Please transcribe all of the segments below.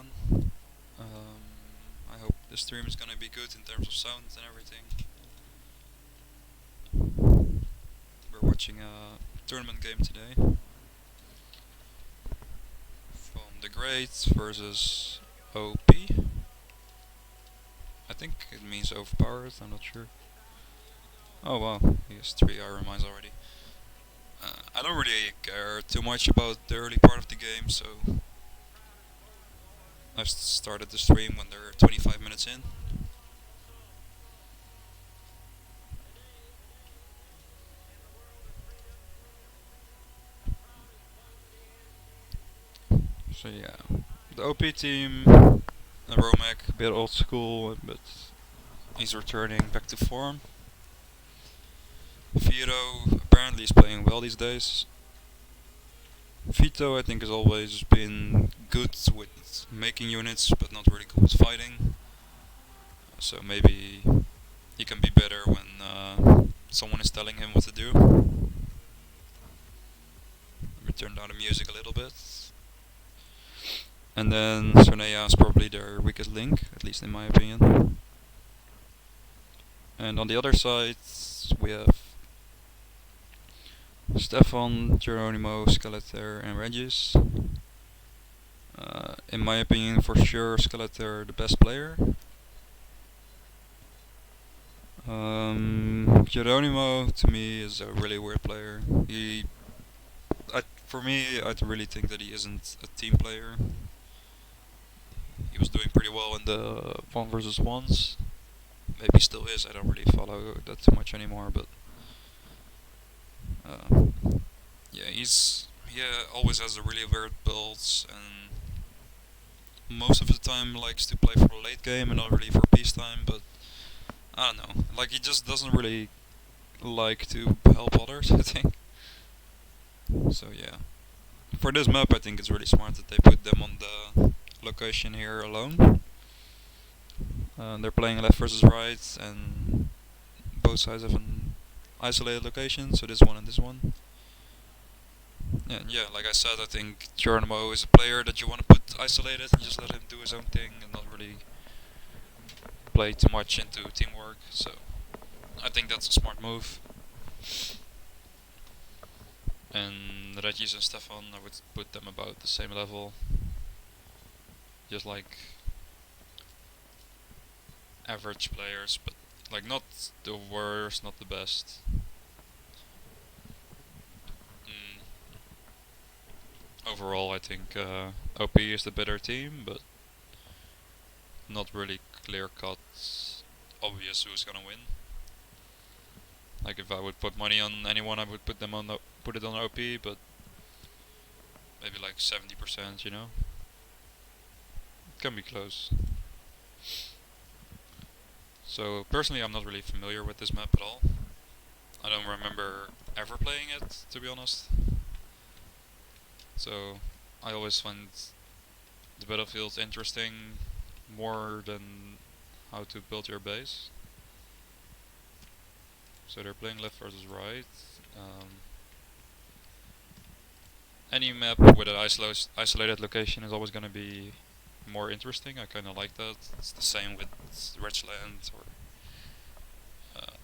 everyone. I hope the stream is gonna be good in terms of sound and everything. We're watching a tournament game today from the Greats versus OP. I think it means overpowered, I'm not sure. Oh wow, he has 3 iron mines already. I don't really care too much about the early part of the game, so I've started the stream when they're 25 minutes in. So yeah, the OP team, Remake, a bit old school, but he's returning back to form. Vito apparently is playing well these days. Vito I think has always been good with making units, but not really good with fighting. So maybe he can be better when someone is telling him what to do. Let me turn down the music a little bit. And then Sonea is probably their weakest link, at least in my opinion. And on the other side, we have Stefan, Geronimo, Skeletor, and Regis. In my opinion, for sure, Skeletor the best player. Geronimo to me is a really weird player. For me, I really think that he isn't a team player. He was doing pretty well in the 1 versus 1s. Maybe still is. I don't really follow that too much anymore, but yeah, he always has a really weird builds, and most of the time likes to play for the late game and not really for peacetime. But I don't know, like he just doesn't really like to help others, I think. So yeah, for this map, I think it's really smart that they put them on the location here alone. They're playing left versus right, and both sides have an isolated location, so this one and this one. Yeah, like I said, I think Geronimo is a player that you want to put isolated and just let him do his own thing and not really play too much into teamwork. So I think that's a smart move. And Regis and Stefan, I would put them about the same level. Just like average players, but like not the worst, not the best. Overall, I think OP is the better team, but not really clear cut, obvious who's gonna win. Like if I would put money on anyone, I would put it on OP, but maybe like 70%, you know. It can be close. So personally, I'm not really familiar with this map at all. I don't remember ever playing it, to be honest. So I always find the battlefield interesting more than how to build your base. So they're playing left versus right. Any map with an isolated location is always going to be more interesting. I kind of like that. It's the same with Richland or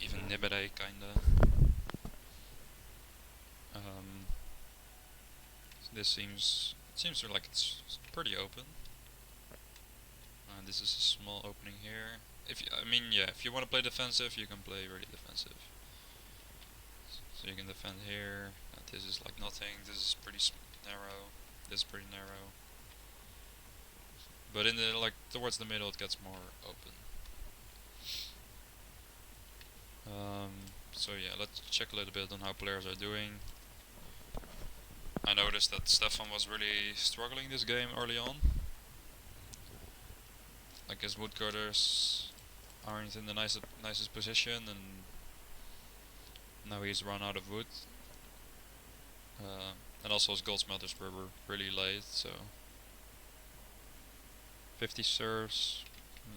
even Nibede, kinda. This seems like it's pretty open. This is a small opening here. If you want to play defensive, you can play really defensive. So you can defend here. This is like nothing. This is pretty narrow. This is pretty narrow. But in the towards the middle, it gets more open. So yeah, let's check a little bit on how players are doing. I noticed that Stefan was really struggling this game early on. Like his woodcutters aren't in the nicest position, and now he's run out of wood. And also his gold smelters were really late, so 50 serves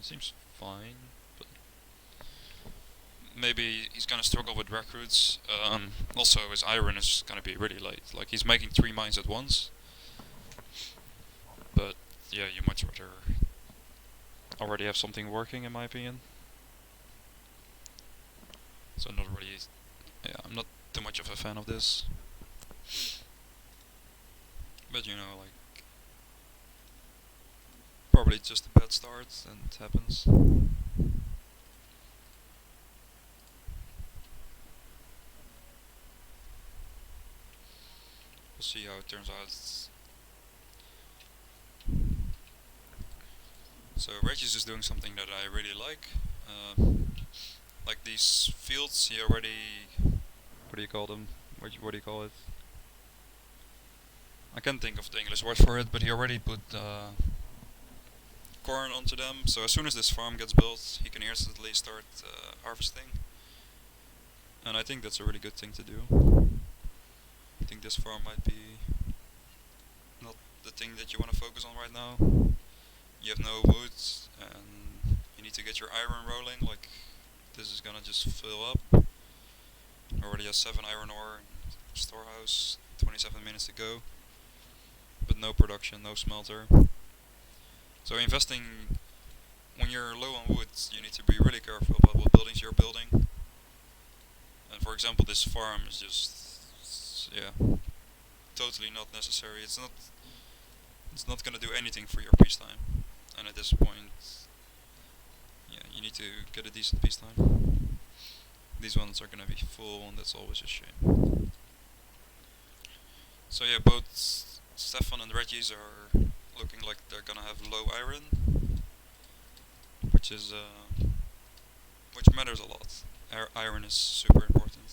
seems fine, but maybe he's gonna struggle with recruits. Also his iron is gonna be really late. Like he's making 3 mines at once, but yeah, you much rather already have something working, in my opinion. So not really. Yeah, I'm not too much of a fan of this. But you know, like probably just a bad start, and it happens. We'll see how it turns out. So Regis is doing something that I really like. Like these fields, he already. What do you call them? What do you call it? I can't think of the English word for it, but he already put corn onto them. So as soon as this farm gets built, he can instantly start harvesting. And I think that's a really good thing to do. I think this farm might be not the thing that you want to focus on right now. You have no wood, and you need to get your iron rolling. Like this is gonna just fill up. Already has 7 iron ore in storehouse. 27 minutes to go, but no production, no smelter. So investing when you're low on wood, you need to be really careful about what buildings you're building. And for example, this farm is just yeah, totally not necessary. It's not gonna do anything for your peacetime. And at this point, yeah, you need to get a decent peacetime. These ones are gonna be full, and that's always a shame. So yeah, both Stefan and Regis are looking like they're gonna have low iron, which is which matters a lot. Iron is super important.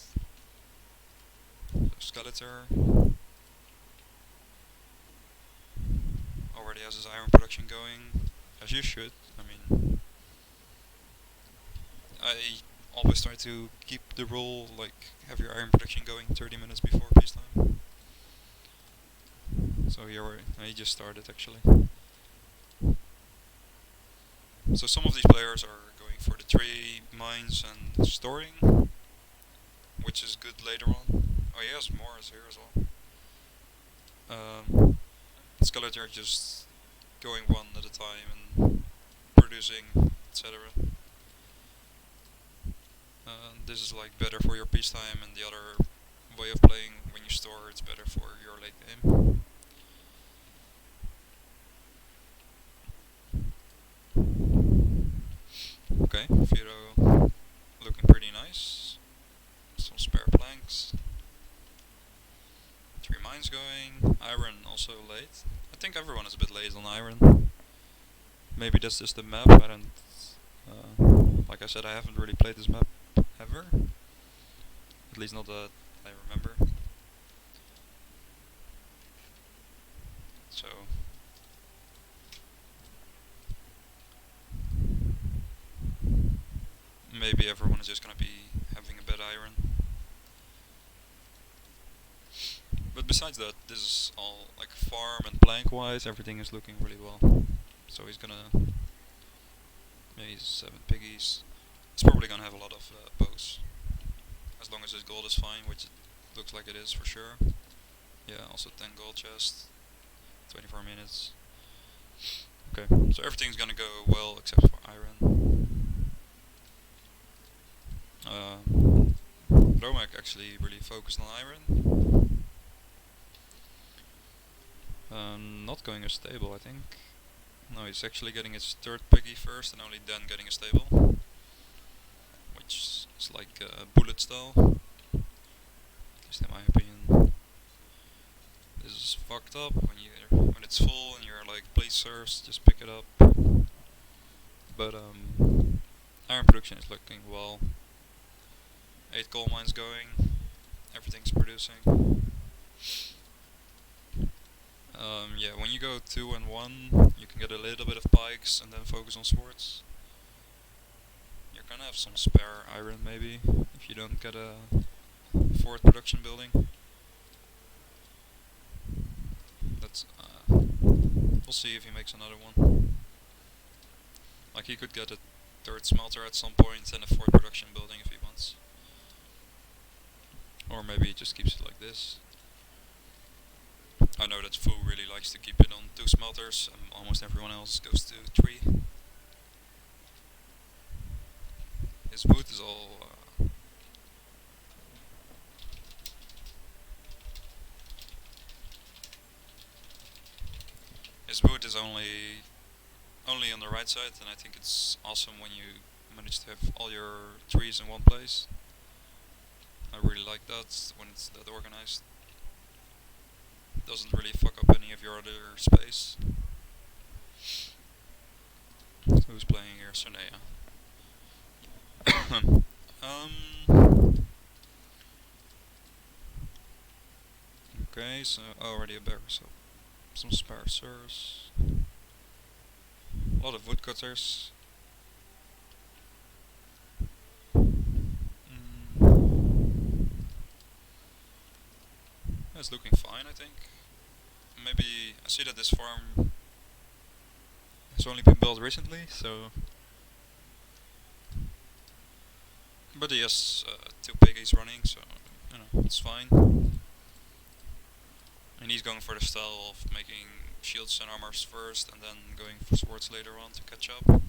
So Skeletor already has his iron production going, as you should. I mean, I always try to keep the rule like have your iron production going 30 minutes before peacetime. So here he just started actually. So some of these players are going for the 3 mines and storing, which is good later on. Oh, he has Morris here as well. Skeletor just going one at a time and producing, etc. This is like better for your peacetime, and the other way of playing when you store, it's better for your late game. Okay, Firo looking pretty nice. Some spare planks. 3 mines going. Iron also late. I think everyone is a bit late on iron. Maybe that's just the map. I don't. Like I said, I haven't really played this map ever. At least not that I remember. So. Maybe everyone is just gonna be having a bad iron. But besides that, this is all like farm and plank wise, everything is looking really well. So he's gonna. Yeah, he's 7 piggies. He's probably gonna have a lot of bows. As long as his gold is fine, which it looks like it is for sure. Yeah, also 10 gold chests. 24 minutes. Okay, so everything's gonna go well except for iron. Romac actually really focused on iron. Not going a stable, I think. No, he's actually getting his 3rd piggy first and only then getting a stable. Which is like bullet style. At least in my opinion. This is fucked up when it's full and you're like, please sirs, just pick it up. But iron production is looking well. 8 coal mines going. Everything's producing. Yeah, when you go 2 and 1, you can get a little bit of pikes and then focus on swords. You're gonna have some spare iron maybe, if you don't get a 4th production building. That's we'll see if he makes another one. Like he could get a 3rd smelter at some point and a 4th production building if he wants. Or maybe he just keeps it like this. I know that Fu really likes to keep it on 2 smelters, and almost everyone else goes to 3. His wood is all. His wood is only on the right side, and I think it's awesome when you manage to have all your trees in one place. I really like that when it's that organized. Doesn't really fuck up any of your other space. Who's playing here? Sonea. Okay, so already a bear, so some sparcers. A lot of woodcutters. Mm. It's looking fine, I think. Maybe I see that this farm has only been built recently, so. But he has 2 piggies running, so it's fine. And he's going for the style of making shields and armors first, and then going for swords later on to catch up,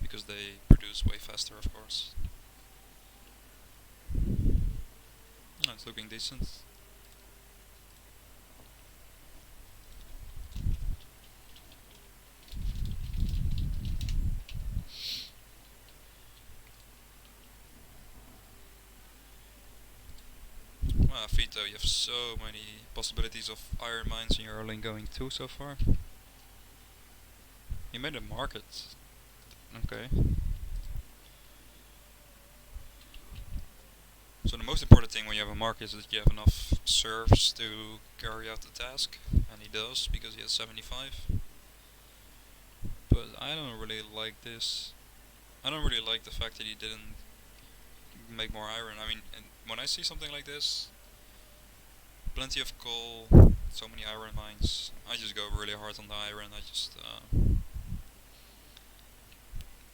because they produce way faster, of course. It's looking decent. Vito, you have so many possibilities of iron mines, and you're only going 2 so far. You made a market. Okay. So the most important thing when you have a market is that you have enough serfs to carry out the task, and he does because he has 75. But I don't really like this. I don't really like the fact that he didn't make more iron. I mean, and when I see something like this, plenty of coal, so many iron mines, I just go really hard on the iron.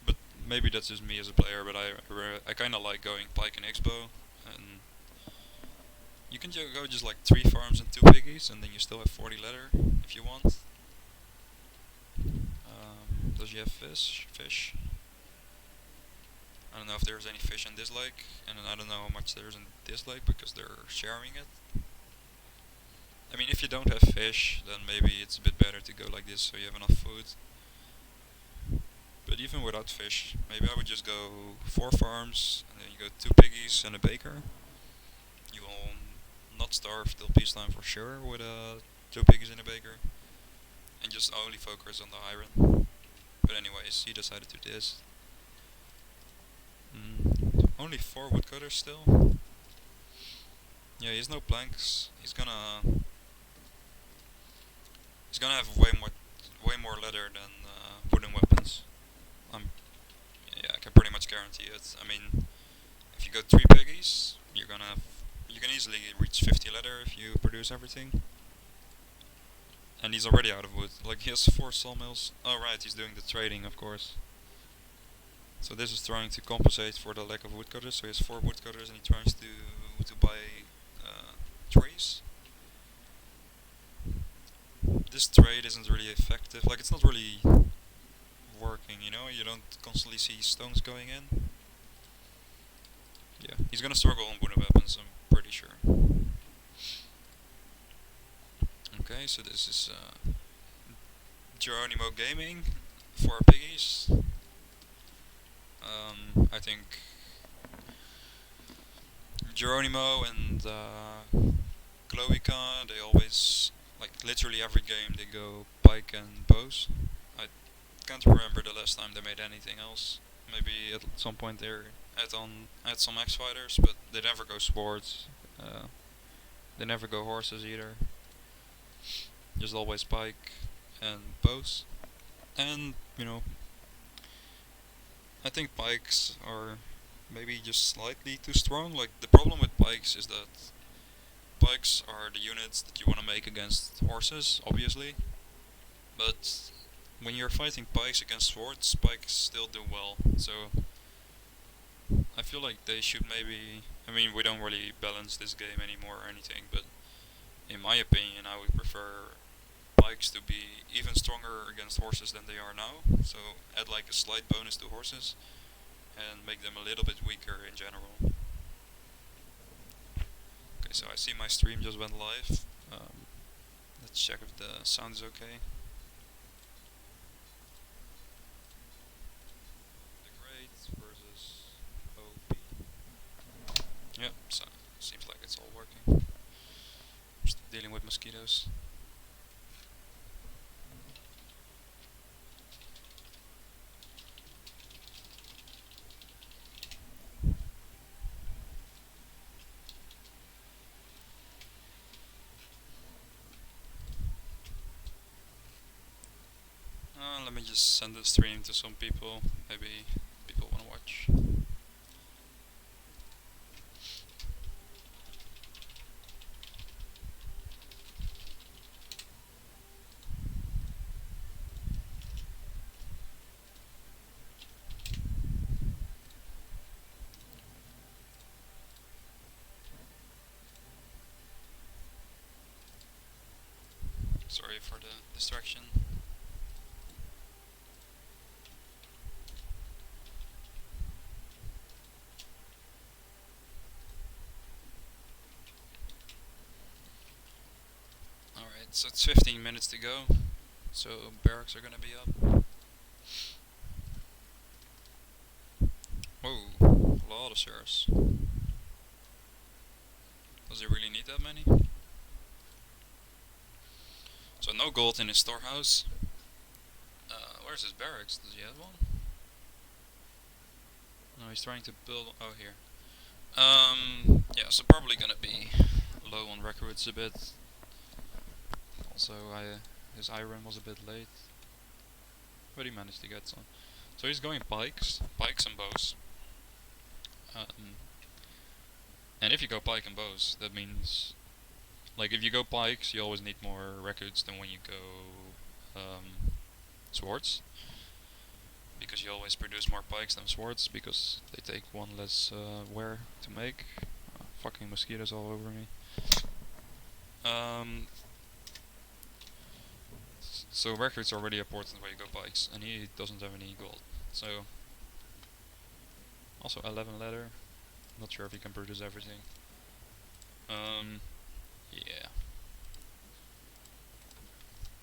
But maybe that's just me as a player, but I kind of like going Pike and X-Bow, and you can go just like 3 farms and 2 piggies, and then you still have 40 leather if you want. Does he have fish? Fish? I don't know if there's any fish in this lake, and I don't know how much there's in this lake because they're sharing it. I mean, if you don't have fish, then maybe it's a bit better to go like this so you have enough food. But even without fish, maybe I would just go 4 farms, and then you go 2 piggies and a baker. You will not starve till peacetime for sure with 2 piggies and a baker. And just only focus on the iron. But anyways, he decided to do this. Only 4 woodcutters still. Yeah, he has no planks. He's gonna have way more leather than wooden weapons. Yeah, I can pretty much guarantee it. I mean, if you go 3 piggies, you can easily reach 50 leather if you produce everything. And he's already out of wood. Like, he has 4 sawmills. Oh right, he's doing the trading, of course. So this is trying to compensate for the lack of woodcutters. So he has 4 woodcutters, and he tries to buy trees. This trade isn't really effective. Like, it's not really working, you know? You don't constantly see stones going in. Yeah, he's gonna struggle on wooden weapons, I'm pretty sure. Okay, so this is Geronimo Gaming for piggies. I think Geronimo and Chloica, they always, like, literally every game they go pike and bows. I can't remember the last time they made anything else. Maybe at some point they add some X fighters, but they never go swords. They never go horses either. Just always pike and bows. And I think pikes are maybe just slightly too strong. Like, the problem with pikes is that pikes are the units that you want to make against horses, obviously. But when you're fighting pikes against swords, pikes still do well. So I feel like they should maybe. I mean, we don't really balance this game anymore or anything, but in my opinion, I would prefer bikes to be even stronger against horses than they are now. So add like a slight bonus to horses and make them a little bit weaker in general. Okay, so I see my stream just went live. Let's check if the sound is okay. The great versus OP. Yep, so seems like it's all working. Just dealing with mosquitoes. Let me just send the stream to some people. Maybe people want to watch. Sorry for the distraction. Alright, so it's 15 minutes to go. So barracks are gonna be up. Whoa, a lot of shares. Does he really need that many? So no gold in his storehouse. Where's his barracks? Does he have one? No, he's trying to build. Oh, here. Yeah, so probably gonna be low on recruits a bit. Also, his iron was a bit late, but he managed to get some. So he's going pikes and bows. And if you go pike and bows, that means, like, if you go pikes, you always need more recruits than when you go swords, because you always produce more pikes than swords because they take one less wear to make. Fucking mosquitoes all over me. So recruits are already important where you go pikes, and he doesn't have any gold. So also 11 leather. Not sure if he can produce everything. Yeah.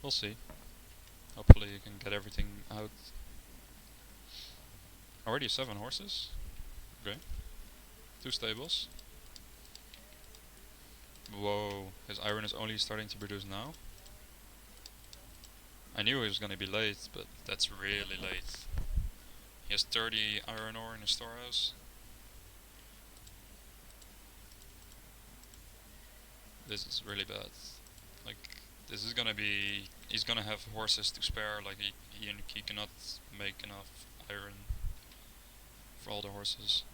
We'll see. Hopefully you can get everything out. Already 7 horses. Okay. 2 stables. Whoa, his iron is only starting to produce now. I knew he was gonna be late, but that's really late. He has 30 iron ore in his storehouse. This is really bad. Like, this is gonna be... He's gonna have horses to spare, like he cannot make enough iron for all the horses.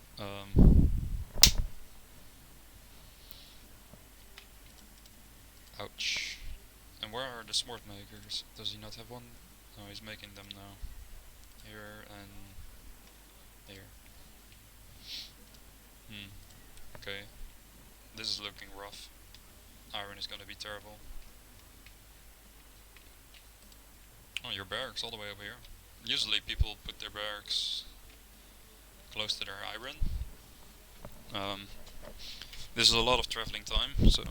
Ouch. And where are the smart makers? Does he not have one? No, he's making them now. Here and here. Okay. This is looking rough. Iron is gonna be terrible. Oh, your barracks all the way over here. Usually people put their barracks close to their iron. This is a lot of traveling time, so...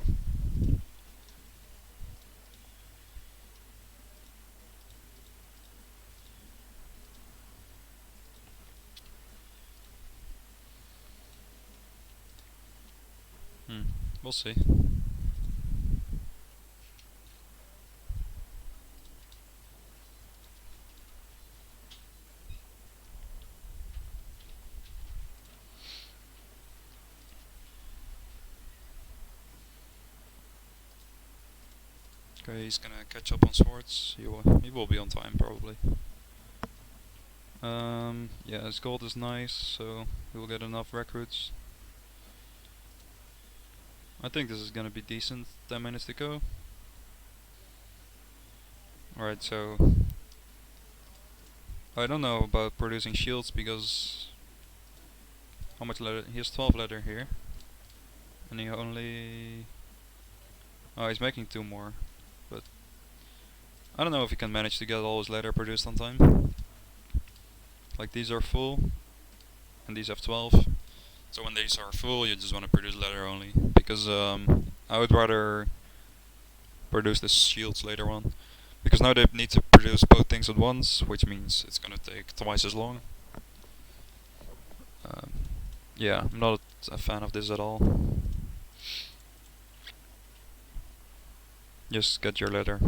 We'll see. Okay, he's gonna catch up on swords. He will be on time probably. Yeah, his gold is nice, so he will get enough recruits. I think this is gonna be decent. 10 minutes to go. Alright, so I don't know about producing shields because how much leather? He has 12 leather here, and he only Oh, he's making 2 more, but I don't know if he can manage to get all his leather produced on time. Like these are full, and these have 12. So when these are full, you just want to produce leather only, because I would rather produce the shields later on, because now they need to produce both things at once, which means it's gonna take twice as long. Um, yeah, I'm not a fan of this at all. Just get your leather.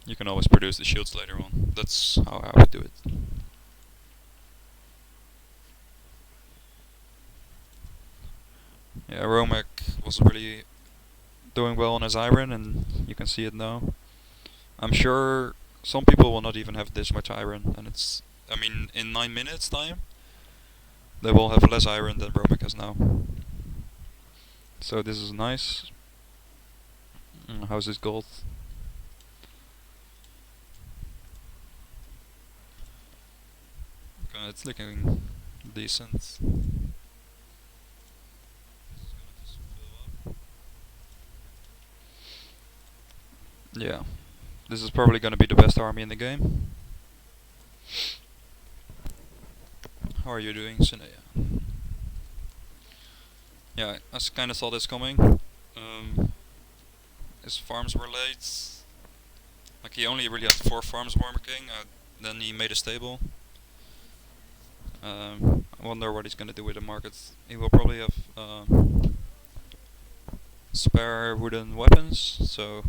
You can always produce the shields later on. That's how I would do it. Yeah, Romek was really doing well on his iron, and you can see it now. I'm sure some people will not even have this much iron, and it's. I mean, in 9 minutes time, they will have less iron than Romek has now. So this is nice. How's this gold? Okay, it's looking decent. Yeah, this is probably gonna be the best army in the game. How are you doing, Sinea? Yeah, I kind of saw this coming. His farms were late. Like he only really had 4 farms working. Then he made a stable. I wonder what he's gonna do with the market. He will probably have spare wooden weapons, so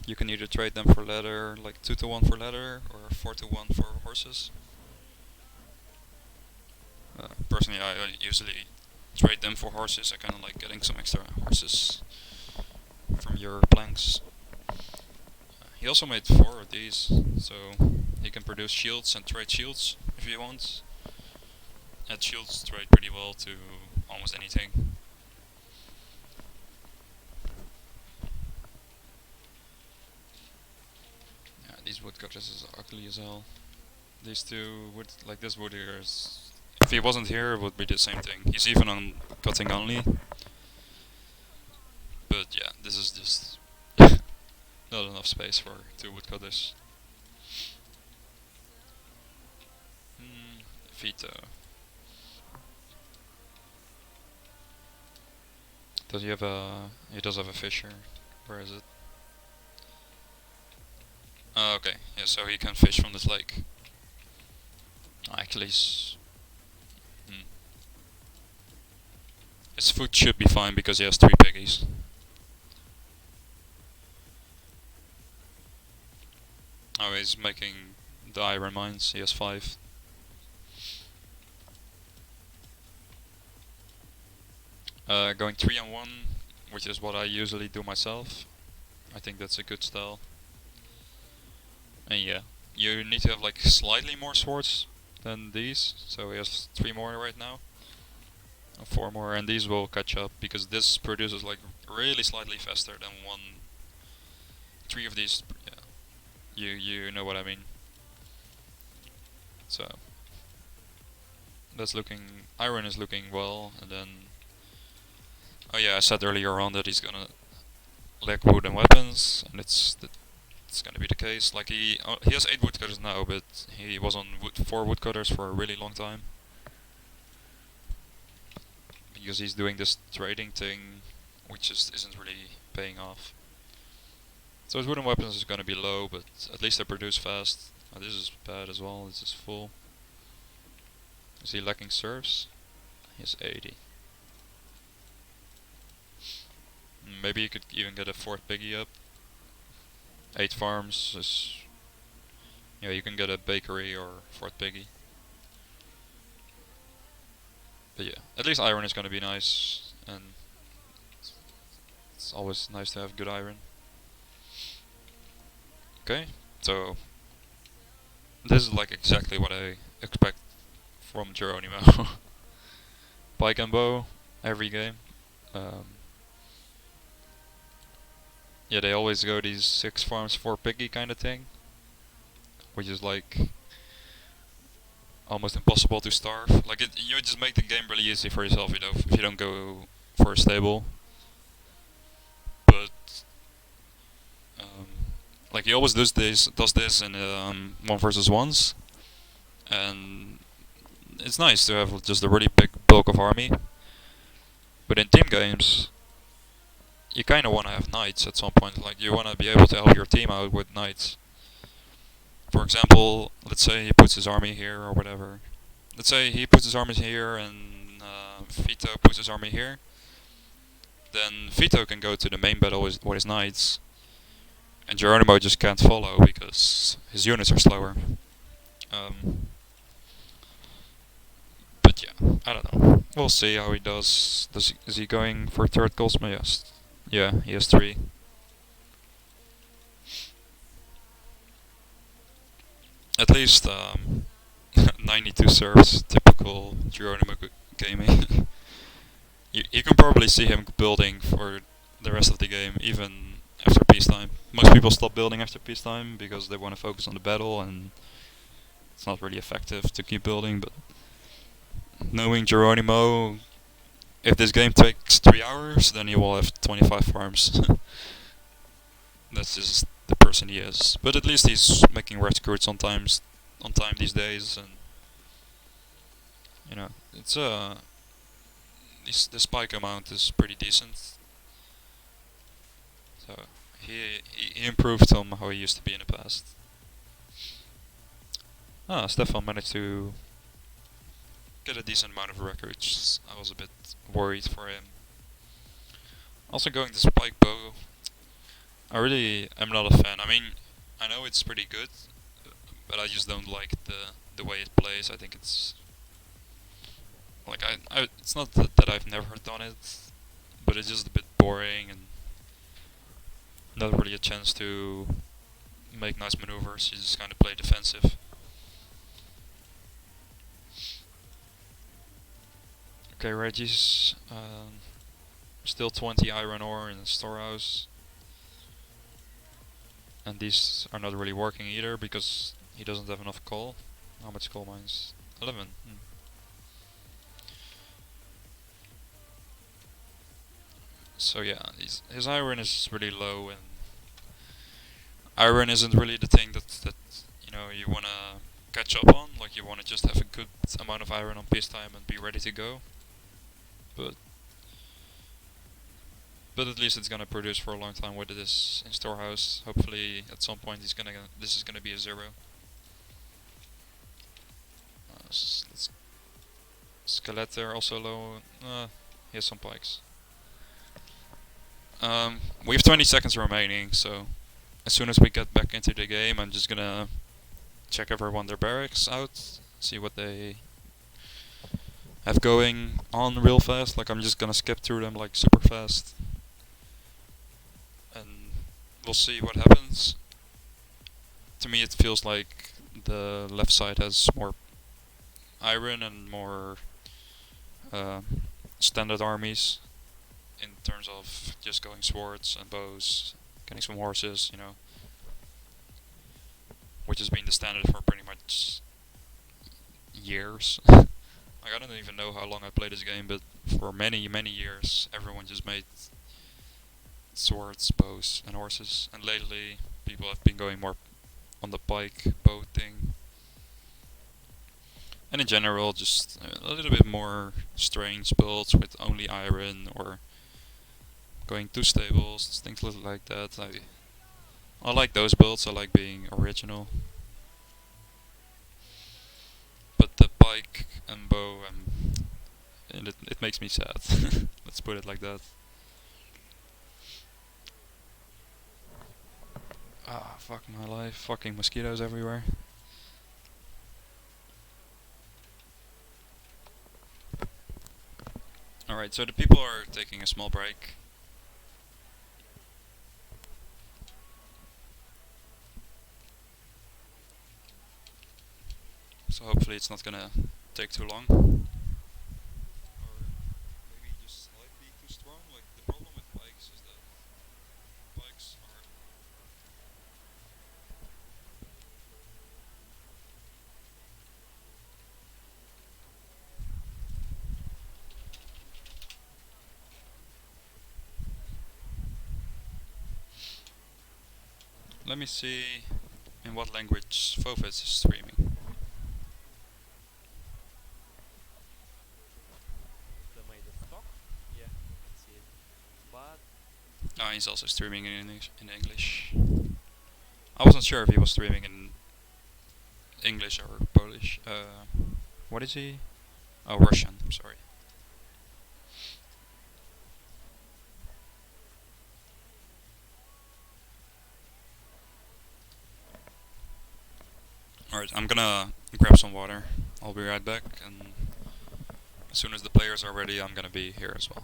you can either trade them for leather, like 2-to-1 for leather, or 4-to-1 for horses. Personally, I usually trade them for horses. I kind of like getting some extra horses from your planks. He also made 4 of these, so he can produce shields and trade shields if he wants. And shields trade pretty well to almost anything. Yeah, these woodcutters is ugly as hell. These two wood, like this wood here is. If he wasn't here, it would be the same thing. He's even on cutting only. But yeah, this is just not enough space for 2 woodcutters. Vito. Does he have a? He does have a fisher. Where is it? Oh, okay. Yeah, so he can fish from this lake. Actually, his food should be fine because he has 3 piggies. Oh, he's making the iron mines. He has 5. Going 3-on-1, which is what I usually do myself. I think that's a good style. And yeah, you need to have like slightly more swords than these. So he has 3 more right now. 4 more, and these will catch up because this produces like really slightly faster than 1. 3 of these, yeah. You know what I mean. So that's looking. Iron is looking well, and then. Oh yeah, I said earlier on that he's gonna lack wood and weapons, and it's gonna be the case. Like he has 8 woodcutters now, but he was on 4 woodcutters for a really long time. Because he's doing this trading thing, which just isn't really paying off. So his wooden weapons is gonna be low, but at least they produce fast. Oh, this is bad as well. This is full. Is he lacking serfs? He has 80. Maybe you could even get a 4th piggy up. 8 farms is. Yeah, you can get a bakery or 4th piggy. But yeah, at least iron is gonna be nice, and it's always nice to have good iron. Okay, so this is like exactly what I expect from Geronimo. Pike and bow every game. Yeah, they always go these 6 farms 4 piggy kind of thing, which is like almost impossible to starve. Like you just make the game really easy for yourself, if you don't go for a stable, but um, like he always does this in one versus ones, and it's nice to have just a really big bulk of army. But in team games, you kind of want to have knights at some point. Like you want to be able to help your team out with knights. For example, let's say he puts his army here or whatever. Let's say he puts his army here and Vito puts his army here. Then Vito can go to the main battle with his knights, and Geronimo just can't follow because his units are slower. Um, but yeah, I don't know. We'll see how he does. Is he going for third Cosmo? Yes. Yeah, he has 3. At least 92 serves, typical Geronimo gaming. You can probably see him building for the rest of the game, even after peacetime. Most people stop building after peacetime because they want to focus on the battle, and it's not really effective to keep building. But knowing Geronimo, if this game takes 3 hours, then he will have 25 farms. That's just the person he is. But at least he's making recruits on time these days, and you know, it's the spike amount is pretty decent. So he improved on how he used to be in the past. Stefan managed to get a decent amount of records. I was a bit worried for him. Also going to spike bow, I really am not a fan. I mean, I know it's pretty good, but I just don't like the way it plays. I think it's like it's not that I've never done it, but it's just a bit boring and not really a chance to make nice maneuvers. You just kind of play defensive. Okay, Reggie's still 20 iron ore in the storehouse. And these are not really working either because he doesn't have enough coal. How much coal mines? 11. So yeah, his iron is really low, and iron isn't really the thing that you wanna catch up on. Like you wanna just have a good amount of iron on peacetime and be ready to go. But at least it's gonna produce for a long time with this in storehouse. Hopefully at some point this is gonna be a 0. Let's Skelet there also low. He has some pikes. We have 20 seconds remaining, so as soon as we get back into the game, I'm just gonna check everyone their barracks out, see what they have going on real fast. Like I'm just gonna skip through them like super fast, and we'll see what happens. To me, it feels like the left side has more iron and more standard armies in terms of just going swords and bows, getting some horses, which has been the standard for pretty much years. Like I don't even know how long I played this game, but for many, many years, everyone just made swords, bows, and horses. And lately, people have been going more on the pike bow thing. And in general, just a little bit more strange builds with only iron or going 2 stables, things like that. I like those builds. I like being original. But the pike and bow, it makes me sad. Let's put it like that. Fuck my life. Fucking mosquitoes everywhere. Alright, so the people are taking a small break. So hopefully it's not gonna take too long. Or maybe just slightly too strong. Like the problem with bikes is that bikes are Let me see in what language Fofus is streaming. Oh, he's also streaming in English. I wasn't sure if he was streaming in English or Polish. What is he? Oh, Russian. I'm sorry. Alright, I'm gonna grab some water. I'll be right back, and as soon as the players are ready, I'm gonna be here as well.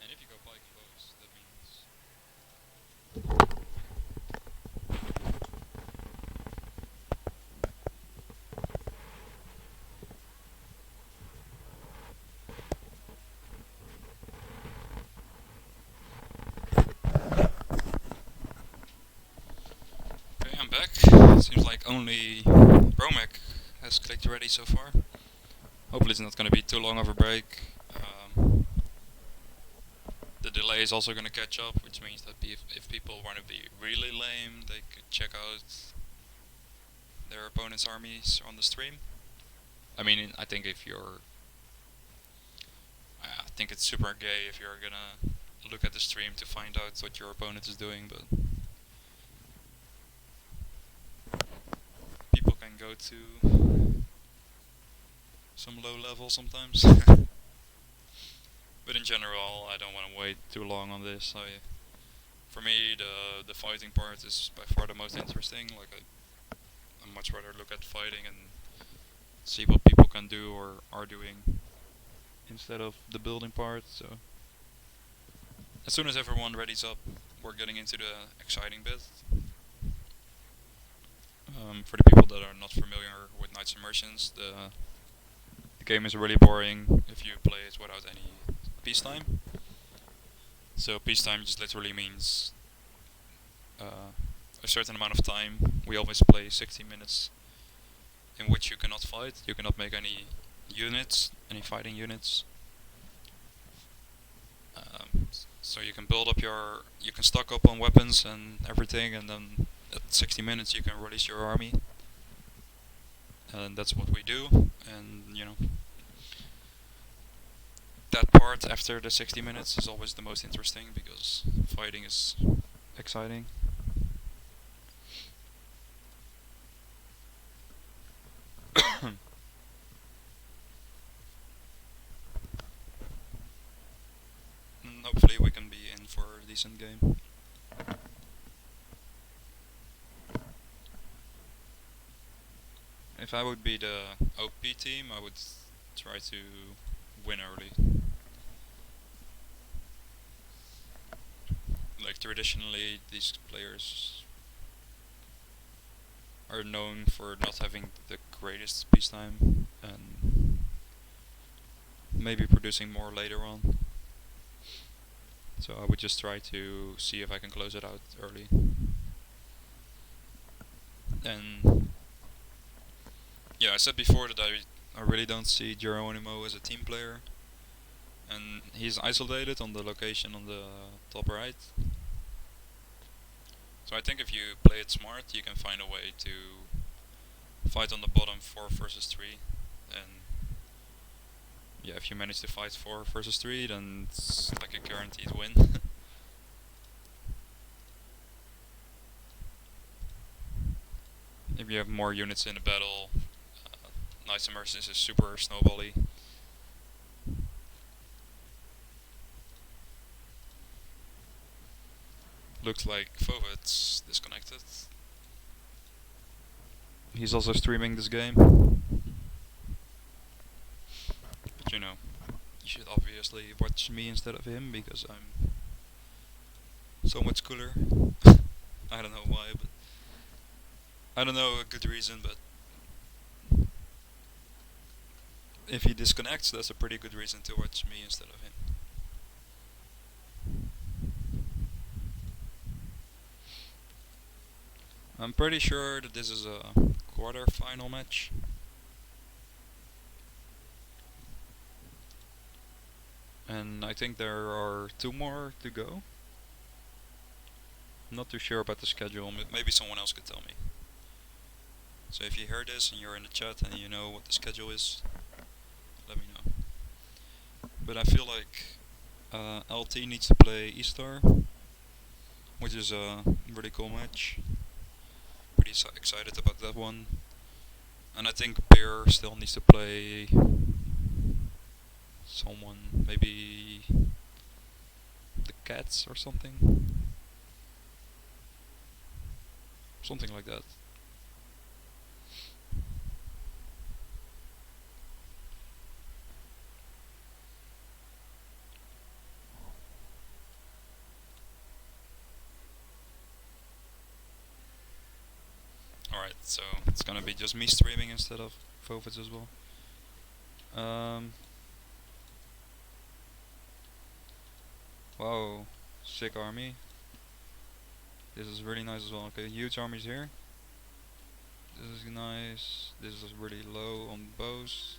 And if you go bike close, that means okay, I'm back. Seems like only Remake has clicked ready so far. Hopefully it's not going to be too long of a break. The delay is also going to catch up, which means that if people want to be really lame, they could check out their opponent's armies on the stream. I mean, I think if you're... I think it's super gay if you're gonna look at the stream to find out what your opponent is doing, but people can go to some low level sometimes. But in general, I don't want to wait too long on this. For me, the fighting part is by far the most interesting. Like I much rather look at fighting and see what people can do or are doing instead of the building part. So as soon as everyone readies up, we're getting into the exciting bit. For the people that are not familiar with Knights Immersions, the game is really boring if you play it without any peacetime. So peacetime just literally means a certain amount of time. We always play 60 minutes in which you cannot fight. You cannot make any units, any fighting units. So you can build up you can stock up on weapons and everything, and then at 60 minutes you can release your army. And that's what we do. And that part after the 60 minutes is always the most interesting because fighting is exciting. And hopefully we can be in for a decent game. If I would be the OP team, I would try to win early. Like traditionally, these players are known for not having the greatest peacetime and maybe producing more later on. So I would just try to see if I can close it out early. And yeah, I said before that I really don't see Geronimo as a team player, and he's isolated on the location on the top right. So I think if you play it smart, you can find a way to fight on the bottom 4 versus 3, and yeah, if you manage to fight 4 versus 3, then it's like a guaranteed win. If you have more units in the battle, Knights and Mercenaries is super snowbally. Looks like Fovet's disconnected. He's also streaming this game. But you know, you should obviously watch me instead of him because I'm so much cooler. I don't know why, but I don't know a good reason, but if he disconnects, that's a pretty good reason to watch me instead of him. I'm pretty sure that this is a quarter-final match. And I think there are 2 more to go. I'm not too sure about the schedule, maybe someone else could tell me. So if you hear this and you're in the chat and you know what the schedule is, let me know. But I feel like LT needs to play E-Star, which is a really cool match. Pretty excited about that one. And I think Bear still needs to play someone, maybe the Cats or something. Something like that. Alright, so it's gonna be just me streaming instead of Fofits as well. Wow, sick army. This is really nice as well. Okay, huge armies here. This is nice. This is really low on bows.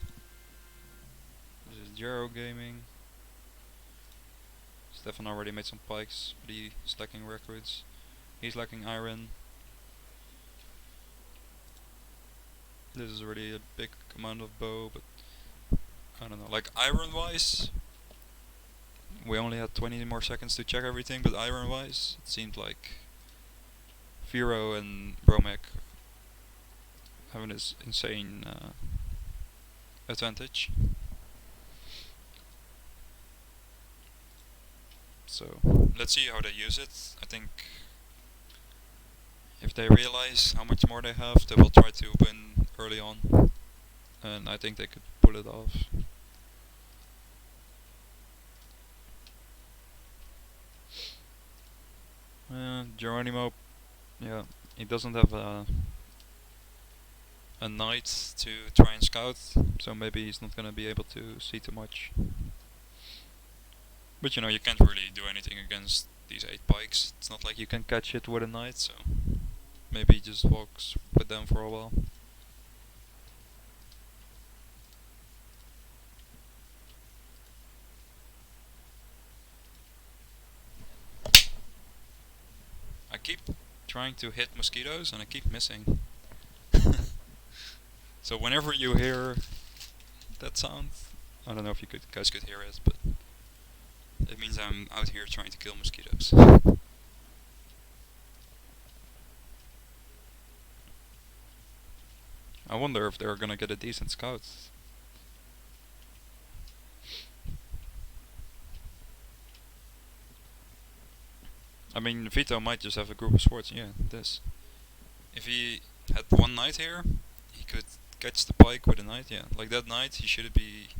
This is Jero Gaming. Stefan already made some pikes, but he's lacking recruits. He's lacking iron. This is really a big amount of bow, but I don't know. Like iron wise, we only had 20 more seconds to check everything, but iron wise, it seemed like Vero and Remake having this insane advantage. So let's see how they use it. I think if they realize how much more they have, they will try to win early on, and I think they could pull it off. Geronimo, yeah, he doesn't have a knight to try and scout, so maybe he's not gonna be able to see too much. But you know, you can't really do anything against these 8 pikes. It's not like you can catch it with a knight, so maybe he just walks with them for a while. I keep trying to hit mosquitoes and I keep missing. So whenever you hear that sound, I don't know if you guys could hear it, but it means I'm out here trying to kill mosquitoes. I wonder if they're gonna get a decent scout. I mean, Vito might just have a group of swords. Yeah, this. If he had one knight here, he could catch the pike with a knight. Yeah, like that knight, he should be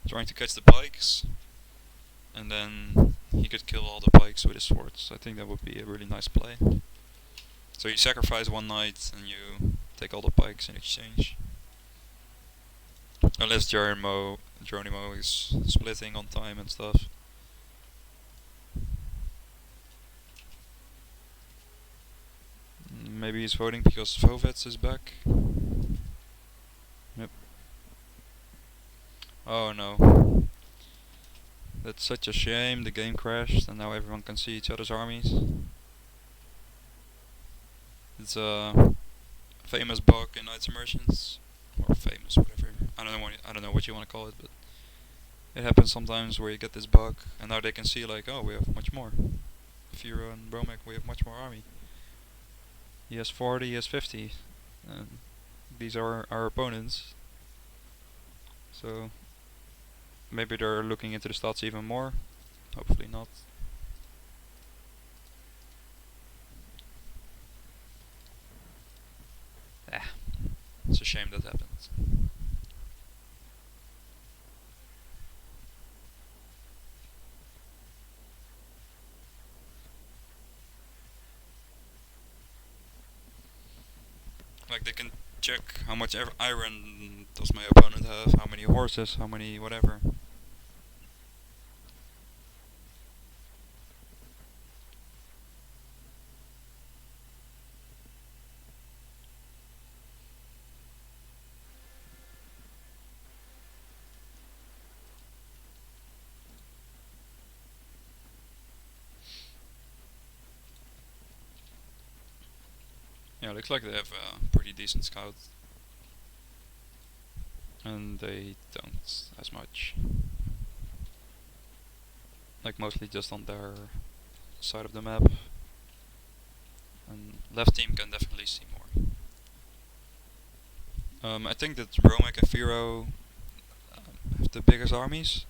trying to catch the pikes, and then he could kill all the pikes with his swords. I think that would be a really nice play. So you sacrifice one knight and you take all the pikes in exchange. Unless Geronimo is splitting on time and stuff. Maybe he's voting because Vovets is back. Yep. Oh no. That's such a shame, the game crashed and now everyone can see each other's armies. It's a famous bug in Knights and Merchants. Or famous, whatever. I don't know what you want to call it, but it happens sometimes where you get this bug and now they can see like, oh, we have much more. Firo and Remake, we have much more army. He has 40, he has 50. And these are our opponents. So maybe they're looking into the stats even more. Hopefully not. Ah, it's a shame that happened. Like they can check how much iron does my opponent have, how many horses, how many whatever. Yeah, looks like they have a pretty decent scout. And they don't as much. Like mostly just on their side of the map. And left team can definitely see more. I think that Romek and Firo have the biggest armies.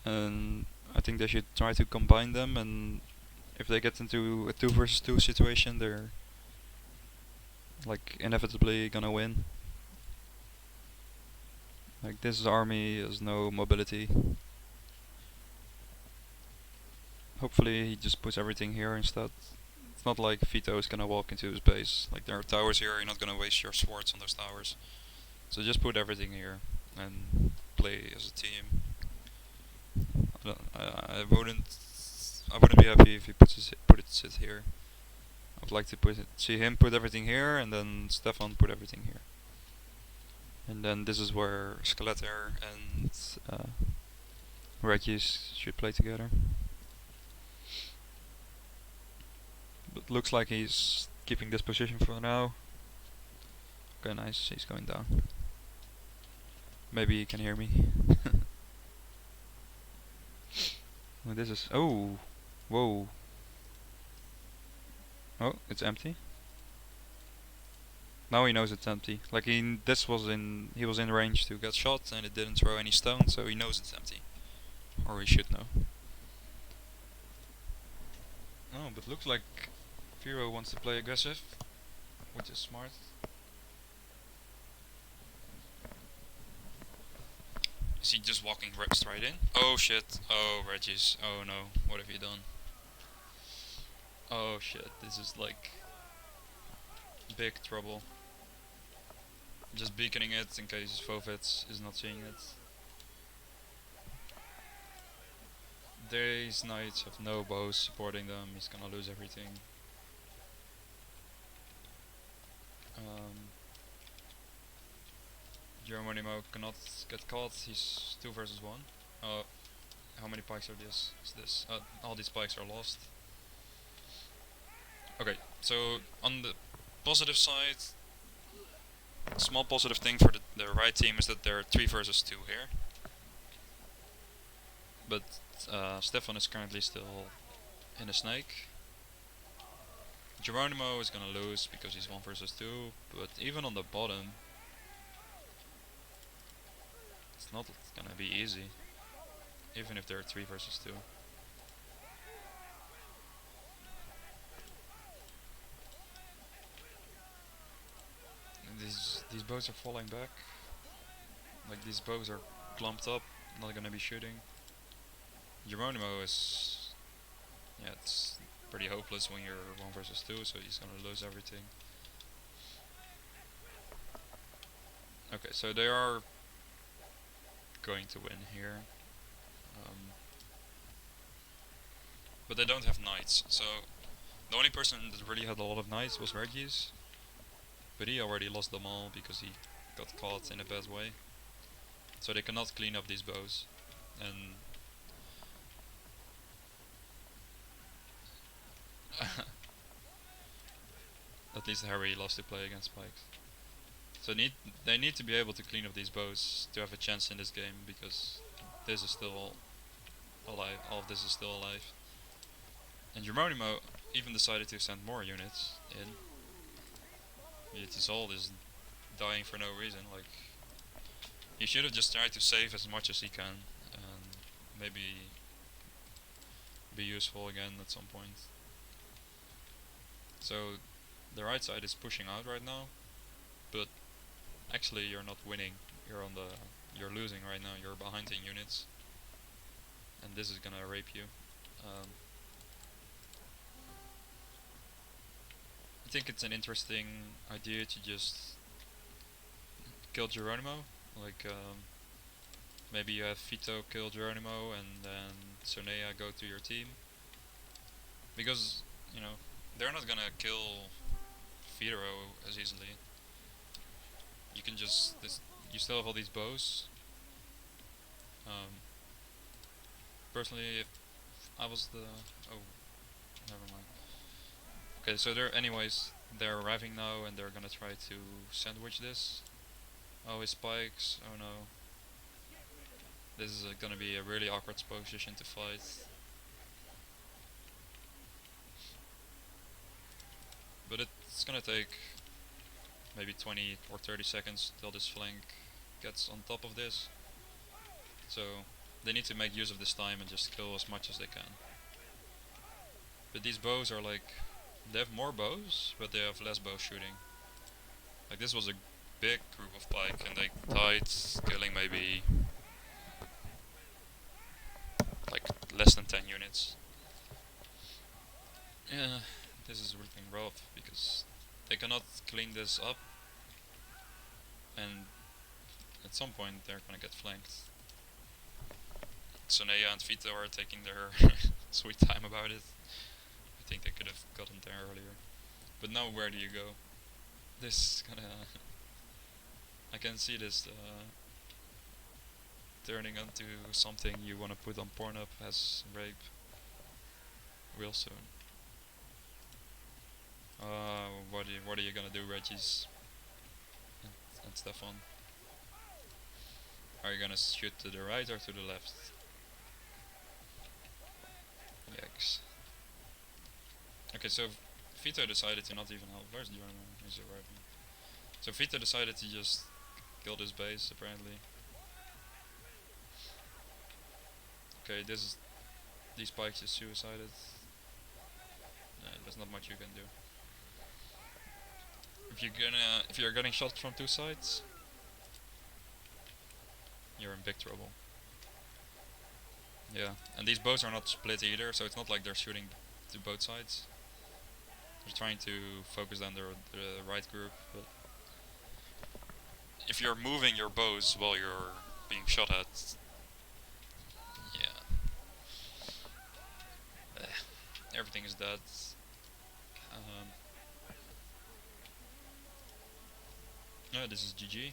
And I think they should try to combine them, and if they get into a 2 versus 2 situation, they're like inevitably gonna win. Like this army has no mobility. Hopefully he just puts everything here instead. It's not like Vito is gonna walk into his base. Like there are towers here, you're not gonna waste your swords on those towers. So just put everything here and play as a team. I wouldn't be happy if he put it here. I'd like to see him put everything here, and then Stefan put everything here. And then this is where Skeletor and Regis should play together. But looks like he's keeping this position for now. Okay, nice, he's going down. Maybe he can hear me. Well, this is... oh! Whoa! Oh, it's empty. Now he knows it's empty. Like he was in range to get shot and it didn't throw any stone, so he knows it's empty. Or he should know. Oh, but looks like Firo wants to play aggressive, which is smart. Is he just walking straight in? Oh shit. Oh, Regis. Oh no. What have you done? Oh shit. This is like big trouble. Just beaconing it in case Vovets is not seeing it. These knights have no bows supporting them. He's gonna lose everything. Geronimo cannot get caught. He's 2 versus 1. How many pikes are this? Is this? All these pikes are lost. Okay, so on the positive side, small positive thing for the right team is that they're 3 versus 2 here. But Stefan is currently still in a snake. Geronimo is gonna lose because he's 1 versus 2, but even on the bottom, it's not gonna be easy, even if they're 3 versus 2. These bows are falling back. Like these bows are clumped up, not gonna be shooting. Geronimo is, yeah, it's pretty hopeless when you're 1 versus 2, so he's gonna lose everything. Okay, so they are going to win here. But they don't have knights, so The only person that really had a lot of knights was Regis, but he already lost them all because he got caught in a bad way. So they cannot clean up these bows, and at least Harry lost to play against Spikes. So they need to be able to clean up these bows to have a chance in this game because this is still alive. All of this is still alive. And Geronimo even decided to send more units in. Yet his ult is dying for no reason. Like he should have just tried to save as much as he can and maybe be useful again at some point. So the right side is pushing out right now, but actually you're not winning. You're losing right now. You're behind in units, and this is gonna rape you. Um, I think it's an interesting idea to just kill Geronimo. Like maybe you have Vito kill Geronimo and then Sonea go to your team, because you know they're not gonna kill Firo as easily. You can just you still have all these bows. Um, Personally, if I was the oh, never mind. Okay, so they're arriving now and they're gonna try to sandwich this. Oh, his spikes. Oh no. This is gonna be a really awkward position to fight. But it's gonna take maybe 20 or 30 seconds till this flank gets on top of this. So they need to make use of this time and just kill as much as they can. But these bows are like, they have more bows, but they have less bow shooting. Like this was a big group of pike and they died killing maybe like less than 10 units. Yeah, this is looking rough because they cannot clean this up and at some point they're gonna get flanked. Sonea and Vito are taking their sweet time about it. I think they could have gotten there earlier. But now where do you go? This is gonna... I can see this turning into something you wanna put on Pornhub as rape real soon. What are you gonna do, Regis and Stefan? Are you gonna shoot to the right or to the left? Yikes. Okay, so Vito decided to not even help. Where's Geronimo? He's arriving. So Vito decided to just kill this base, apparently. Okay, these spikes is suicided. There's not much you can do. If you're getting shot from two sides, you're in big trouble. Yeah, and these bows are not split either, so it's not like they're shooting to both sides. They're trying to focus on the right group, but if you're moving your bows while you're being shot at, yeah, everything is dead. Um, no, this is GG.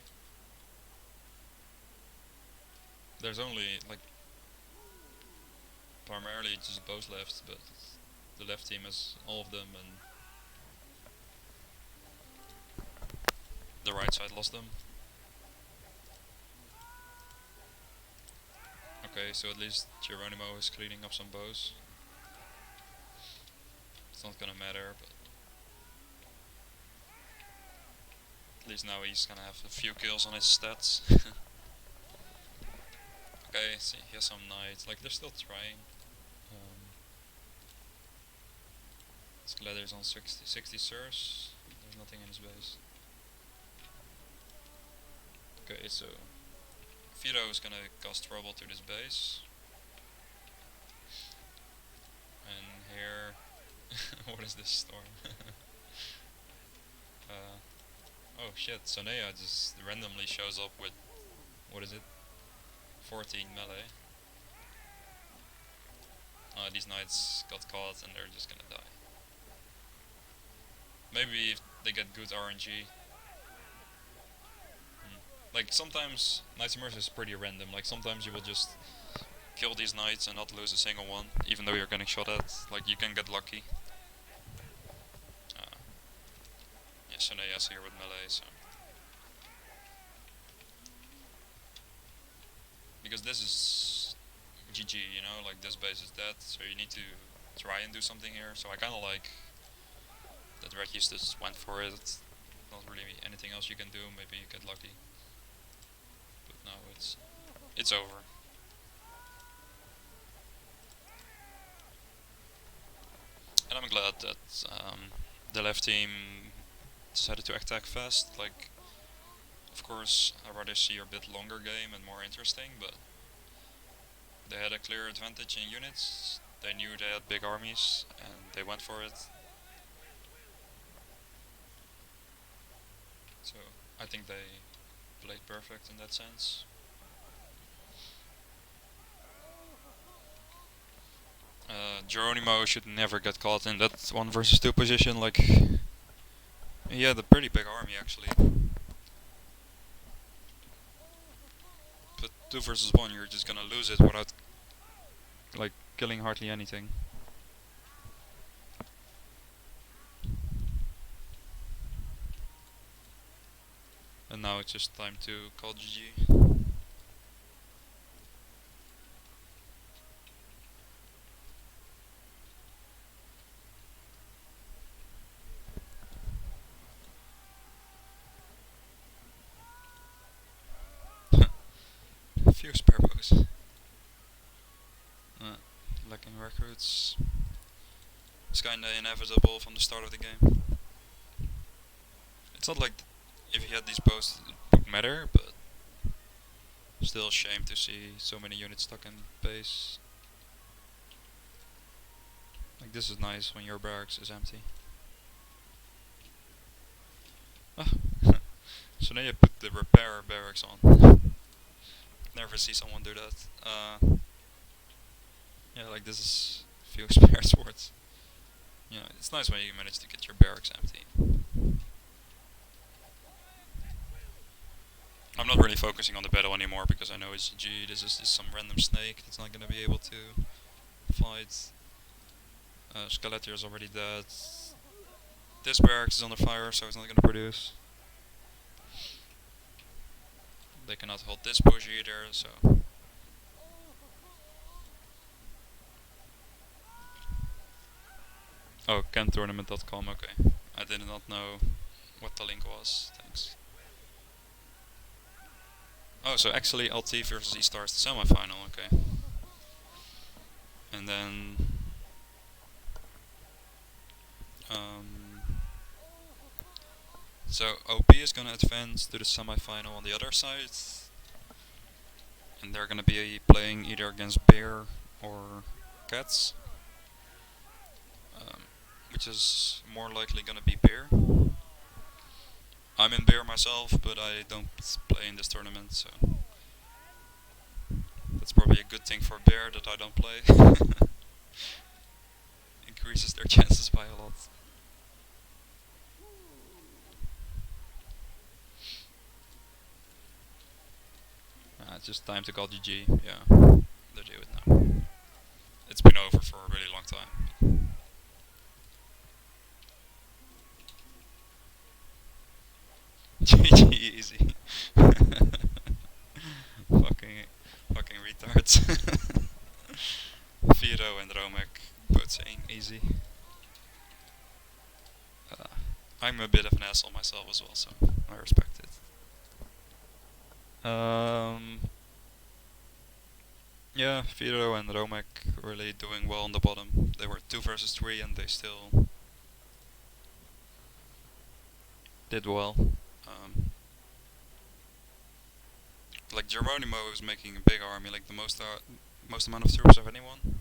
There's only like primarily just bows left, but the left team has all of them, and the right side lost them. Okay, so at least Geronimo is cleaning up some bows. It's not gonna matter, but at least now he's gonna have a few kills on his stats. Okay, see, he has some knights. Like, they're still trying. Skladder's on 60 Sirs. There's nothing in his base. Okay, so Vito is gonna cause trouble to this base. And here... what is this storm? Oh shit, Sonea just randomly shows up with... what is it? 14 melee. These knights got caught and they're just gonna die. Maybe if they get good RNG. Hmm. Like sometimes Knights of Mercy is pretty random. Like sometimes you will just kill these knights and not lose a single one, even though you're getting shot at. Like you can get lucky. Uh, yeah, Suneya's here with melee, so because this is GG, you know, like this base is dead, so you need to try and do something here. So I kind of like that Red Eustace went for it. Not really anything else you can do. Maybe you get lucky, but no, it's over. And I'm glad that the left team decided to attack fast. Like, of course, I'd rather see a bit longer game and more interesting, but they had a clear advantage in units. They knew they had big armies, and they went for it. So I think they played perfect in that sense. Geronimo should never get caught in that 1 versus 2 position. Like, he had a pretty big army actually. But 2 versus 1, you're just gonna lose it without like killing hardly anything. And now it's just time to call GG. Few sparrows. Lacking recruits. It's kinda inevitable from the start of the game. It's not like if you had these posts it would matter, but still a shame to see so many units stuck in base. Like this is nice when your barracks is empty. Ah. So now you put the repair barracks on. Never see someone do that. Yeah, like this is few spare swords. Yeah, it's nice when you manage to get your barracks empty. I'm not really focusing on the battle anymore because I know it's GG. This is just some random snake that's not gonna be able to fight. Skeletor is already dead. This barracks is under fire, so it's not gonna produce. They cannot hold this push either, so. Oh, cantournament.com, okay. I did not know what the link was, thanks. Oh, so actually LT versus E-Star is the semi-final, okay. And then um, so OP is gonna advance to the semi-final on the other side, and they're gonna be playing either against Bear or Cats, which is more likely gonna be Bear. I'm in Bear myself, but I don't play in this tournament, so that's probably a good thing for Bear that I don't play. Increases their chances by a lot. It's just time to call GG. Yeah, they do it now. It's been over for a really long time. GG easy. fucking retards. Viro and Romek both saying easy. Uh, I'm a bit of an asshole myself as well, so I respect it. Yeah, Viro and Romek really doing well on the bottom. They were 2 versus 3 and they still did well. Like Geronimo is making a big army, like the most amount of troops of anyone.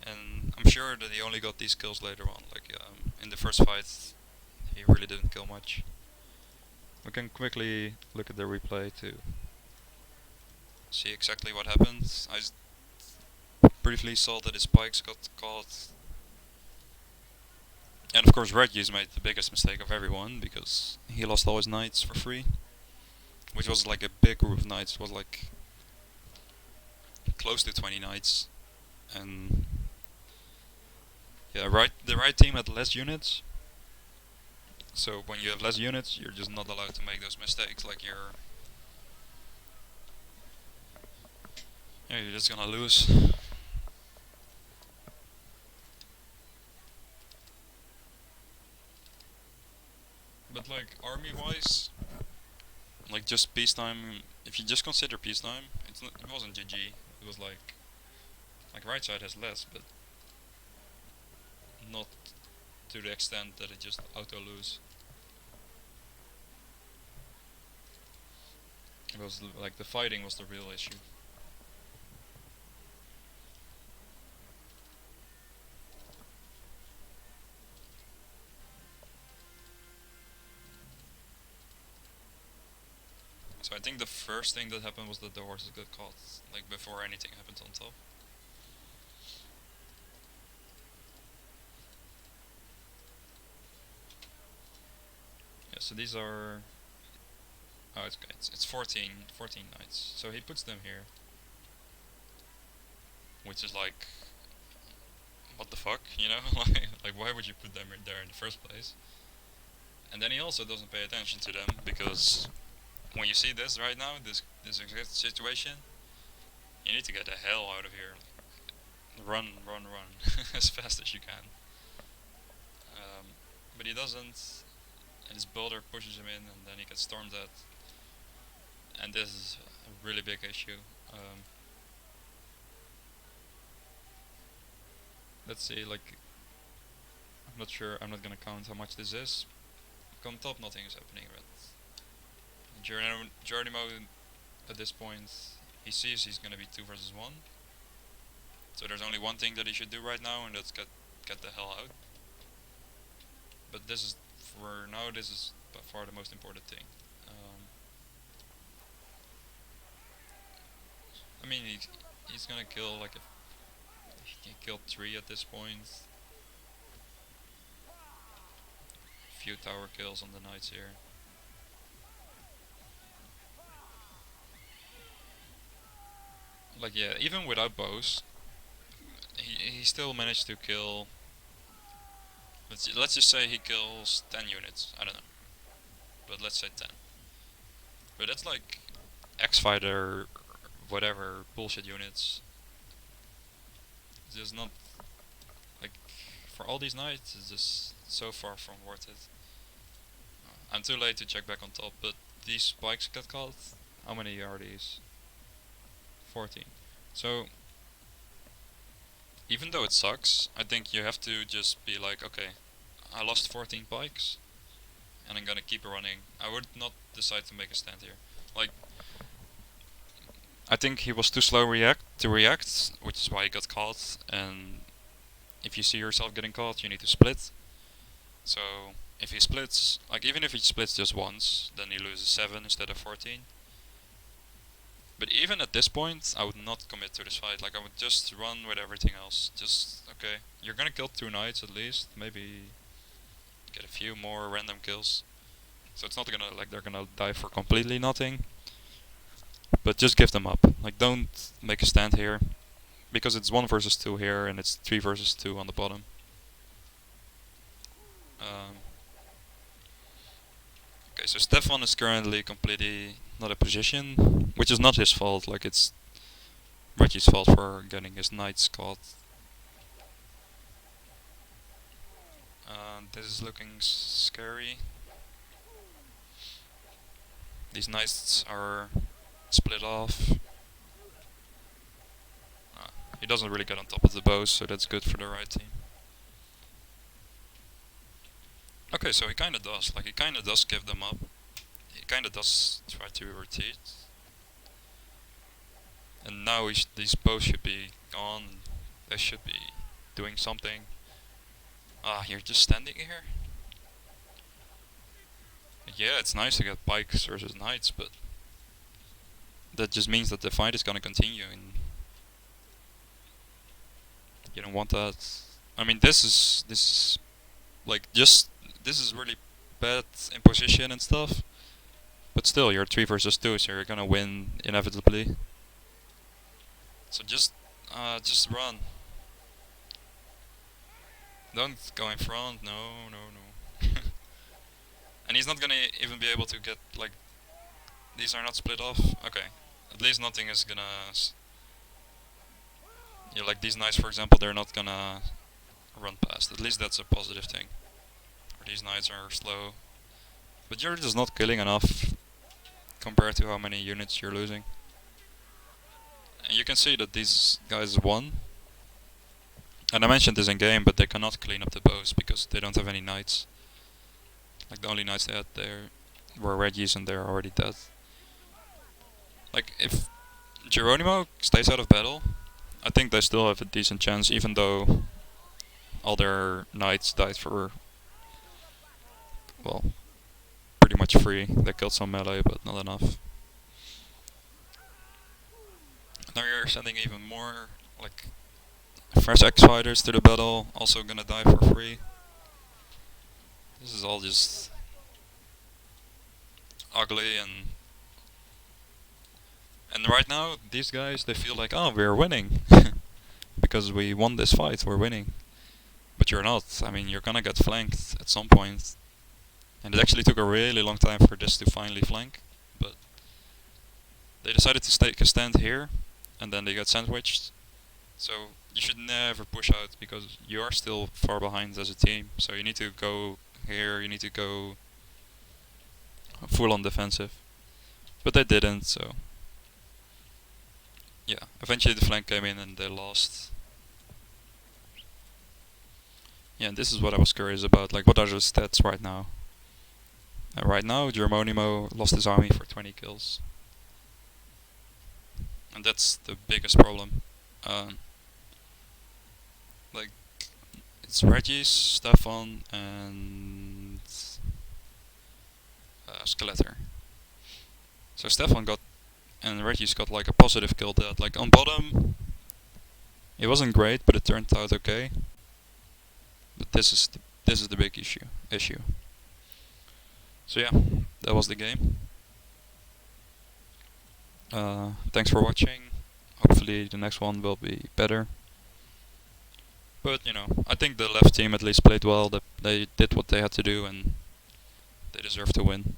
And I'm sure that he only got these kills later on. Like in the first fight, he really didn't kill much. We can quickly look at the replay to see exactly what happened. I briefly saw that his spikes got caught And of course, Reggie's made the biggest mistake of everyone because he lost all his knights for free, which was like a big group of knights. It was like close to 20 knights, and yeah, right. The right team had less units. So when you have less units, you're just not allowed to make those mistakes. Like you're just gonna lose. But like army-wise, like just peacetime. If you just consider peacetime, it wasn't GG. It was like right side has less, but not to the extent that it just auto lose. It was like the fighting was the real issue. So I think the first thing that happened was that the horses got caught, like before anything happened on top. Yeah, so these are... Oh, it's 14 knights. So he puts them here. Which is like... What the fuck, you know? like why would you put them in there in the first place? And then he also doesn't pay attention to them, because when you see this right now, this exact situation, you need to get the hell out of here. Run, run, run, as fast as you can. But he doesn't, and his builder pushes him in, and then he gets stormed at. And this is a really big issue. Let's see, like, I'm not sure, I'm not gonna count how much this is. On top, nothing is happening, but Geronimo at this point, he sees he's gonna be 2 versus 1. So there's only one thing that he should do right now, and that's get the hell out. But this is, for now, this is by far the most important thing. I mean, he's gonna kill like he killed 3 at this point. Few tower kills on the knights here. Like yeah, even without bows, he still managed to kill. Let's just say he kills 10 units. I don't know, but let's say 10. But that's like X fighter, whatever bullshit units. It's just not like for all these knights. It's just so far from worth it. I'm too late to check back on top, but these spikes got caught. How many are these? 14. So even though it sucks, I think you have to just be like, okay, I lost 14 pikes, and I'm gonna keep running. I would not decide to make a stand here. Like, I think he was too slow to react, which is why he got caught. And if you see yourself getting caught, you need to split. So if he splits, like even if he splits just once, then he loses 7 instead of 14. But even at this point, I would not commit to this fight. Like I would just run with everything else. Just okay, you're gonna kill 2 knights at least, maybe get a few more random kills. So it's not gonna like they're gonna die for completely nothing. But just give them up. Like don't make a stand here, because it's 1 versus 2 here and it's 3 versus 2 on the bottom. Okay, so Stefan is currently completely not a position, which is not his fault. Like it's Reggie's fault for getting his knights caught. This is looking scary. These knights are split off. He doesn't really get on top of the bows, so that's good for the right team. Okay, so he kinda does. Like, he kinda does give them up. He kinda does try to retreat. And now these bows should be gone. They should be doing something. Ah, you're just standing here? Yeah, it's nice to get pikes versus knights, but that just means that the fight is gonna continue, and you don't want that. I mean, this is Like, just this is really bad in position and stuff. But still, you're 3 versus 2, so you're gonna win inevitably. So just run. Don't go in front. No, no, no. And he's not gonna even be able to get like. These are not split off. Okay. At least nothing is gonna. Yeah, like these knights, for example, they're not gonna run past. At least that's a positive thing. Or these knights are slow. But you're just not killing enough compared to how many units you're losing. And you can see that these guys won. And I mentioned this in game, but they cannot clean up the bows because they don't have any knights. Like the only knights they had there were Regis and they're already dead. Like if Geronimo stays out of battle, I think they still have a decent chance, even though all their knights died for, well, pretty much free. They killed some melee, but not enough. Now you're sending even more, like, fresh X fighters to the battle, also gonna die for free. This is all just ugly and right now these guys they feel like, oh, we're winning because we won this fight, we're winning. But you're not. I mean, you're gonna get flanked at some point. And it actually took a really long time for this to finally flank, but they decided to take a stand here, and then they got sandwiched. So you should never push out because you are still far behind as a team. So you need to go here, you need to go full on defensive. But they didn't, so yeah. Eventually the flank came in and they lost. Yeah, and this is what I was curious about. Like, what are the stats right now? Right now, Geronimo lost his army for 20 kills. And that's the biggest problem. Like, it's Regis, Stefan, and Skeletor. So Stefan got, and Regis got like a positive kill dead. Like on bottom, it wasn't great, but it turned out okay. But this is the big issue. So yeah, that was the game. Thanks for watching. Hopefully the next one will be better. But you know, I think the left team at least played well. They did what they had to do, and they deserve to win.